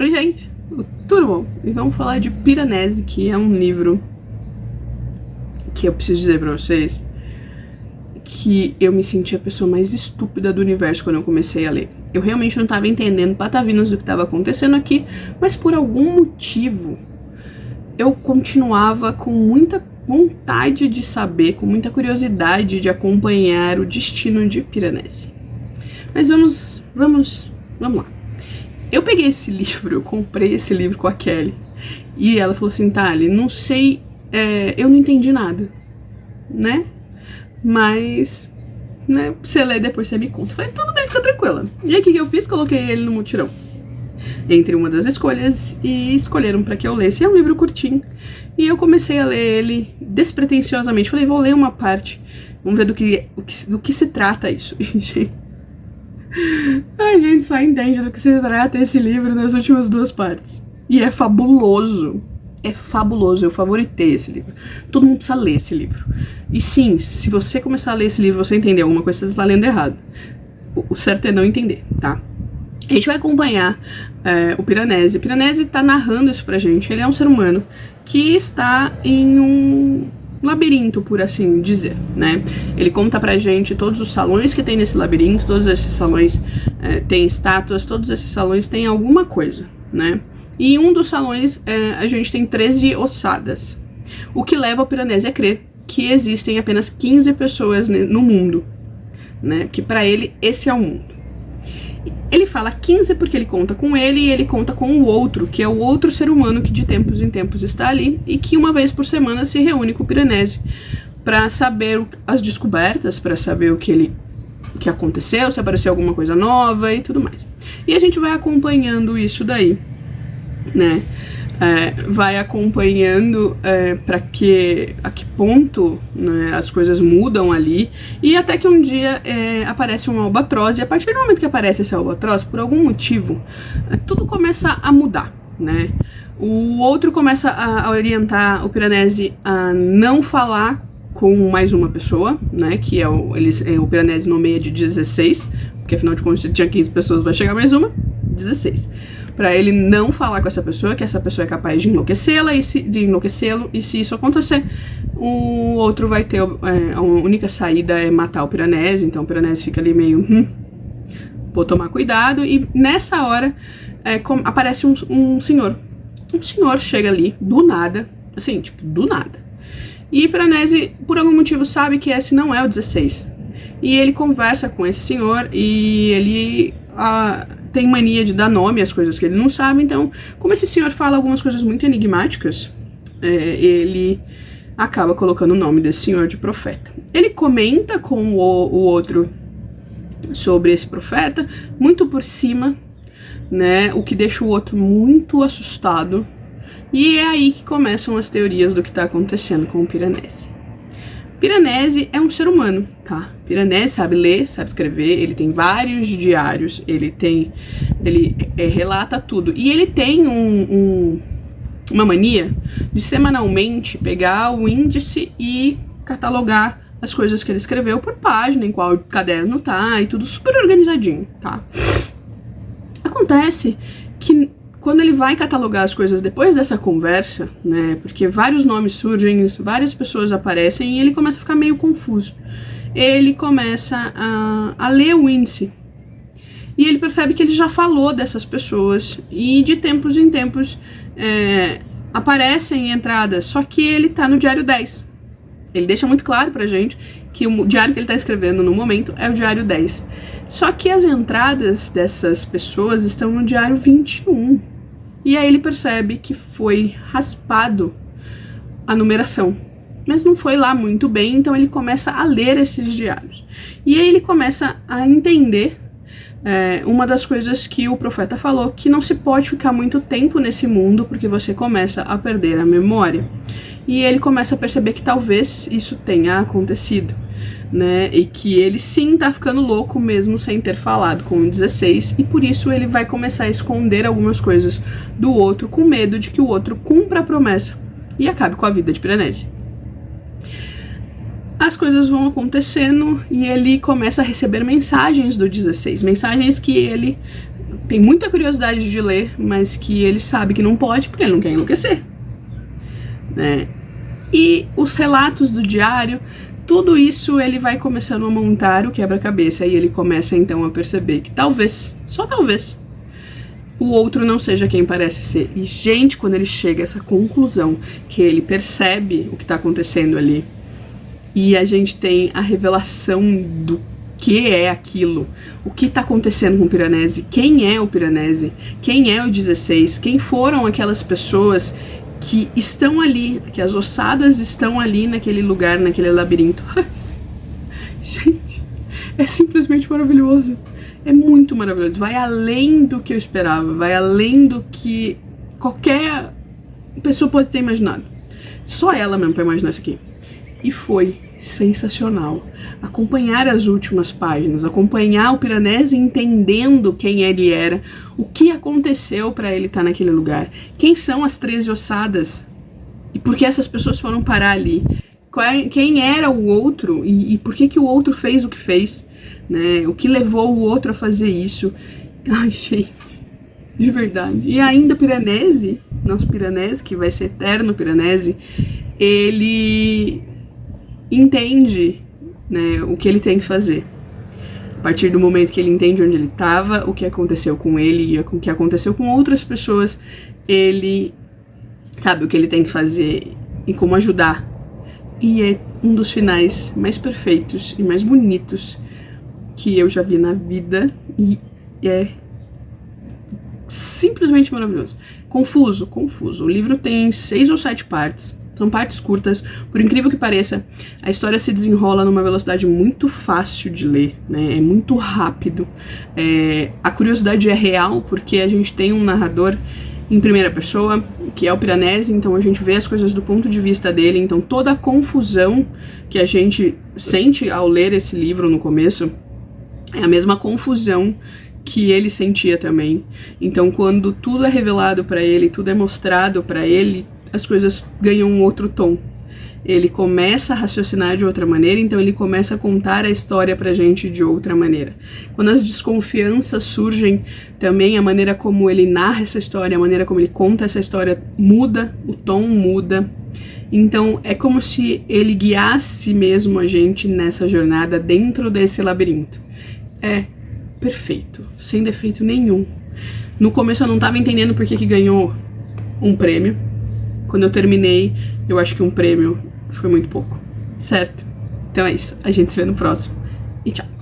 Oi, gente, tudo bom? E vamos falar de Piranesi, que é um livro que eu preciso dizer pra vocês que eu me senti a pessoa mais estúpida do universo quando eu comecei a ler. Eu realmente não tava entendendo patavinas do que tava acontecendo aqui, mas por algum motivo eu continuava com muita vontade de saber, com muita curiosidade de acompanhar o destino de Piranesi. Mas vamos lá. Eu peguei esse livro, eu comprei esse livro com a Kelly. E ela falou assim, Thali, não sei, eu não entendi nada, né? Mas, né, você lê depois você me conta. Eu falei, tudo bem, fica tranquila. E aí o que eu fiz? Coloquei ele no mutirão. Entre uma das escolhas e escolheram pra que eu lesse. É um livro curtinho. E eu comecei a ler ele despretensiosamente. Falei, vou ler uma parte. Vamos ver do que se trata isso. A gente só entende do que se trata esse livro nas últimas 2 partes. E é fabuloso. É fabuloso, eu favoritei esse livro. Todo mundo precisa ler esse livro. E sim, se você começar a ler esse livro, você entender alguma coisa, você tá lendo errado. O certo é não entender, tá? A gente vai acompanhar o Piranesi. O Piranesi tá narrando isso pra gente. Ele é um ser humano que está em um labirinto, por assim dizer, né? Ele conta pra gente todos os salões que tem nesse labirinto, todos esses salões têm estátuas, todos esses salões têm alguma coisa, né? E em um dos salões a gente tem 13 ossadas, o que leva o Piranesi a crer que existem apenas 15 pessoas no mundo, né? Que pra ele esse é o mundo. Ele fala 15 porque ele conta com ele e ele conta com o outro, que é o outro ser humano que de tempos em tempos está ali e que uma vez por semana se reúne com o Piranesi para saber as descobertas, para saber o que aconteceu, se apareceu alguma coisa nova e tudo mais. E a gente vai acompanhando isso daí, né? Vai acompanhando a que ponto, né, as coisas mudam ali, e até que um dia aparece um albatroz, e a partir do momento que aparece esse albatroz, por algum motivo, tudo começa a mudar, né? O outro começa a orientar o Piranesi a não falar com mais uma pessoa, né, que o Piranesi nomeia de 16, porque afinal de contas se tinha 15 pessoas, vai chegar mais uma, 16. Pra ele não falar com essa pessoa, que essa pessoa é capaz de enlouquecê-lo, e se isso acontecer, o outro vai ter a única saída é matar o Piranesi, então o Piranesi fica ali meio, vou tomar cuidado, e nessa hora aparece um senhor. Um senhor chega ali, do nada, assim, tipo, do nada. E o Piranesi, por algum motivo, sabe que esse não é o 16. E ele conversa com esse senhor, e ele tem mania de dar nome às coisas que ele não sabe, então, como esse senhor fala algumas coisas muito enigmáticas, ele acaba colocando o nome desse senhor de profeta. Ele comenta com o outro sobre esse profeta, muito por cima, né, o que deixa o outro muito assustado, e é aí que começam as teorias do que está acontecendo com o Piranesi. Piranesi é um ser humano, tá? Piranesi sabe ler, sabe escrever, ele tem vários diários, ele relata tudo. E ele tem uma mania de semanalmente pegar o índice e catalogar as coisas que ele escreveu por página, em qual caderno tá, e tudo super organizadinho, tá? Acontece que quando ele vai catalogar as coisas depois dessa conversa, né, porque vários nomes surgem, várias pessoas aparecem e ele começa a ficar meio confuso. Ele começa a ler o índice e ele percebe que ele já falou dessas pessoas e de tempos em tempos aparecem entradas, só que ele tá no diário 10. Ele deixa muito claro pra gente que o diário que ele tá escrevendo no momento é o diário 10. Só que as entradas dessas pessoas estão no diário 21. E aí ele percebe que foi raspado a numeração. Mas não foi lá muito bem, então ele começa a ler esses diários. E aí ele começa a entender uma das coisas que o profeta falou, que não se pode ficar muito tempo nesse mundo, porque você começa a perder a memória. E ele começa a perceber que talvez isso tenha acontecido, né, e que ele sim tá ficando louco mesmo sem ter falado com o 16, e por isso ele vai começar a esconder algumas coisas do outro, com medo de que o outro cumpra a promessa e acabe com a vida de Piranesi. As coisas vão acontecendo e ele começa a receber mensagens do 16, mensagens que ele tem muita curiosidade de ler, mas que ele sabe que não pode porque ele não quer enlouquecer, né? E os relatos do diário, tudo isso ele vai começando a montar o quebra-cabeça e ele começa então a perceber que talvez, só talvez, o outro não seja quem parece ser. E, gente, quando ele chega a essa conclusão, que ele percebe o que tá acontecendo ali, e a gente tem a revelação do que é aquilo, o que tá acontecendo com o Piranesi, quem é o Piranesi, quem é o 16, quem foram aquelas pessoas que estão ali, que as ossadas estão ali naquele lugar, naquele labirinto. Gente, é simplesmente maravilhoso. É muito maravilhoso. Vai além do que eu esperava, vai além do que qualquer pessoa pode ter imaginado. Só ela mesmo pra imaginar isso aqui. E foi sensacional. Acompanhar as últimas páginas, acompanhar o Piranesi entendendo quem ele era, o que aconteceu para ele estar naquele lugar, quem são as 13 ossadas e por que essas pessoas foram parar ali, quem era o outro e por que o outro fez o que fez, né? O que levou o outro a fazer isso. Ai, gente, de verdade. E ainda Piranesi, nosso Piranesi, que vai ser eterno Piranesi, ele entende, né, o que ele tem que fazer. A partir do momento que ele entende onde ele estava, o que aconteceu com ele e o que aconteceu com outras pessoas, ele sabe o que ele tem que fazer e como ajudar. E é um dos finais mais perfeitos e mais bonitos que eu já vi na vida e é simplesmente maravilhoso. Confuso. O livro tem 6 ou 7 partes. São partes curtas, por incrível que pareça, a história se desenrola numa velocidade muito fácil de ler, né? É muito rápido. A curiosidade é real, porque a gente tem um narrador em primeira pessoa, que é o Piranesi, então a gente vê as coisas do ponto de vista dele, então toda a confusão que a gente sente ao ler esse livro no começo é a mesma confusão que ele sentia também. Então quando tudo é revelado pra ele, tudo é mostrado pra ele, as coisas ganham um outro tom. Ele começa a raciocinar de outra maneira, então ele começa a contar a história pra gente de outra maneira. Quando as desconfianças surgem, também a maneira como ele narra essa história, a maneira como ele conta essa história muda, o tom muda. Então é como se ele guiasse mesmo a gente nessa jornada dentro desse labirinto. É perfeito, sem defeito nenhum. No começo eu não tava entendendo por que ganhou um prêmio. Quando eu terminei, eu acho que um prêmio foi muito pouco, certo? Então é isso, a gente se vê no próximo e tchau!